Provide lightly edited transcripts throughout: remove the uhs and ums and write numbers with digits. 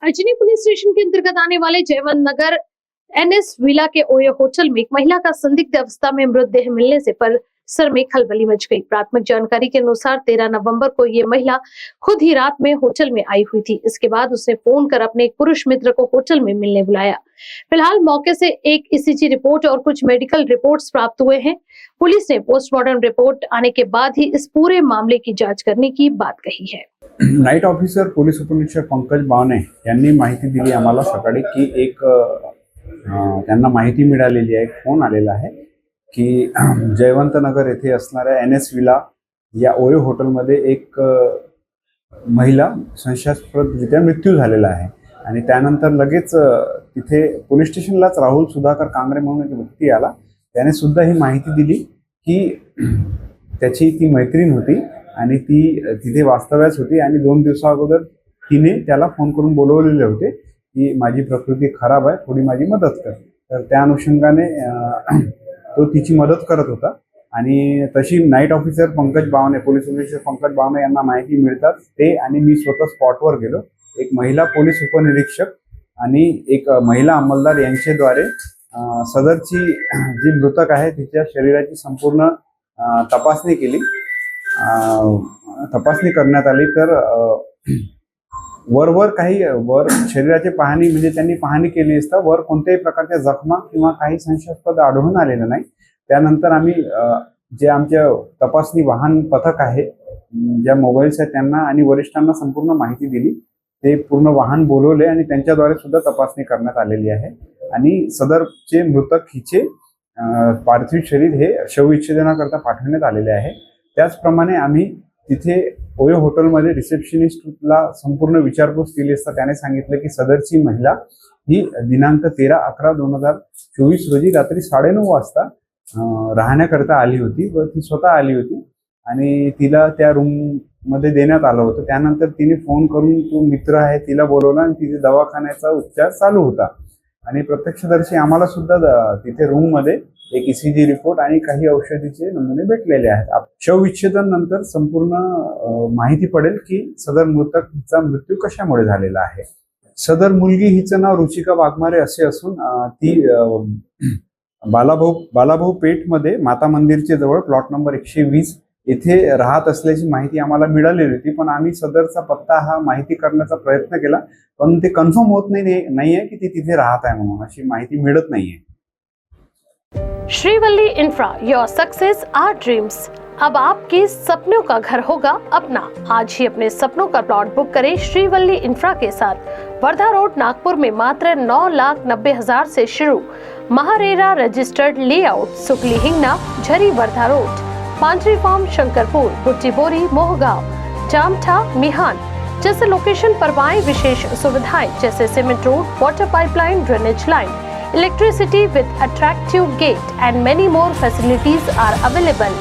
Ajni police station के अंतर्गत आने वाले जयवंत नगर एनएस विला के ओयो होटल में एक महिला का संदिग्ध अवस्था में मृतदेह मिलने से परिसर में खलबली मच गई। प्राथमिक जानकारी के अनुसार 13 नवंबर को ये महिला खुद ही रात में होटल में आई हुई थी। इसके बाद उसने फोन कर अपने एक पुरुष मित्र को होटल में मिलने बुलाया। फिलहाल मौके से एक ईसीजी रिपोर्ट और कुछ मेडिकल रिपोर्ट्स प्राप्त हुए हैं। पुलिस ने पोस्टमार्टम रिपोर्ट आने के बाद ही इस पूरे मामले की जांच करने की बात कही है। नाईट ऑफिसर पोलीस उपनिरीक्षक पंकज बावने यांनी माहिती दिली आम्हाला सकाळी की एक त्यांना माहिती मिळालेली आहे, फोन आलेला आहे की जयवंत नगर येथे असणाऱ्या एनएस विला या ओयो हॉटेलमध्ये एक महिला संशयास्पदरित्या मृत्यू झालेला आहे आणि त्यानंतर लगेच तिथे पोलीस स्टेशनलाच राहुल सुधाकर कांगरे म्हणून एक व्यक्ती आला। त्याने सुद्धा ही माहिती दिली की त्याची ती मैत्रीण होती आणि ती तिथे वास्तव्यास होती आणि 2 दिवसा अगोदर तिने त्याला फोन करून बोलवलेले होते की माझी प्रकृती खराब आहे, थोडी माझी मदत कर। तर त्या अनुषंगाने तो तिची मदत करत होता आणि तशी night officer Pankaj Bawane police उपनिरीक्षक पंकज बावने यांना माहिती मिळतात ते आणि मी स्वतः स्पॉटवर गेलो। एक महिला पोलीस उपनिरीक्षक आणि एक महिला अंमलदार यांच्याद्वारे सदरची जी मृतक आहे तिच्या शरीराची संपूर्ण तपासणी केली। तपासणी करण्यात आली तर वर शरीराची पाहणी म्हणजे त्यांनी पाहणी केली असता वर कोणत्याही प्रकारच्या जखमा किंवा काही संशयास्पद आढळून आलेलं नाही। त्यानंतर आम्ही जे आमच्या तपासणी वाहन पथक आहे, ज्या मोबाईल्स आहेत त्यांना आणि वरिष्ठांना संपूर्ण माहिती दिली। ते पूर्ण वाहन बोलवले आणि त्यांच्याद्वारे सुद्धा तपासणी करण्यात आलेली आहे आणि सदरचे मृतक हिचे पार्थिव शरीर हे शवविच्छेदनाकरता पाठवण्यात आलेले आहे। त्याचप्रमाणे आम्ही तिथे ओयो हॉटेलमध्ये रिसेप्शनिस्टला संपूर्ण विचारपूस केली असता त्याने सांगितलं की सदरची महिला ही दिनांक 13/11/2024 रोजी रात्री 9:30 वाजता राहण्याकरता आली होती व ती स्वतः आली होती आणि तिला त्या रूम मध्ये देण्यात आलं होतं। त्यानंतर तिने फोन करून तो मित्र आहे तिला बोलवला आणि तिथे दवाखान्याचा उपचार चालू होता आणि प्रत्यक्षदर्शी आम्हाला सुद्धा तिथे रूम मध्ये एक ईसीजी रिपोर्ट आणि काही औषधीचे नमुने भेटलेले आहेत। शवविच्छेदन नंतर संपूर्ण माहिती पडेल की सदर मृतक हिचा मृत्यू कशामुळे झालेला आहे। सदर मुलगी हिचं नाव रुचिका वाघमारे असे असून ती बालाभाऊ पेठ मध्ये माता मंदिरचे जवळ प्लॉट नंबर 120 येथे राहत असल्याची माहिती आम्हाला मिळालेली होती, पण आम्ही सदरचा पत्ता हा माहिती करण्याचा प्रयत्न केला पण ते कन्फर्म होत नाहीये की ती तिथे राहत आहे म्हणून अशी माहिती मिळत नाहीये। Shrivalli infra, your success our dreams. अब आपके सपनों का घर होगा अपना। आज ही अपने सपनों का प्लॉट बुक करें श्रीवल्ली इंफ्रा के साथ। वर्धा रोड नागपुर में मात्र 9,90,000 से शुरू महारेरा रजिस्टर्ड लेआउट, सुकली हिंगना, झरी वर्धा रोड, पांचरी फार्म, शंकरपुर, बुट्टीबोरी, मोहगांव, जामठा, मिहान जैसे लोकेशन पर पाएं विशेष सुविधाएं जैसे cement road, water pipeline, drainage line, electricity with attractive gate and many more facilities are available.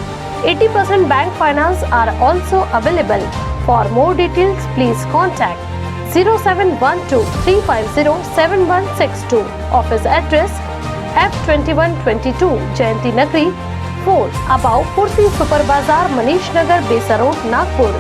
80% bank finance are also available. For more details, please contact 0712 350 7162. Office address F2122 Jayanti Nagri 4 above Purti Super Bazaar, Manish Nagar, Besa Road, Nagpur.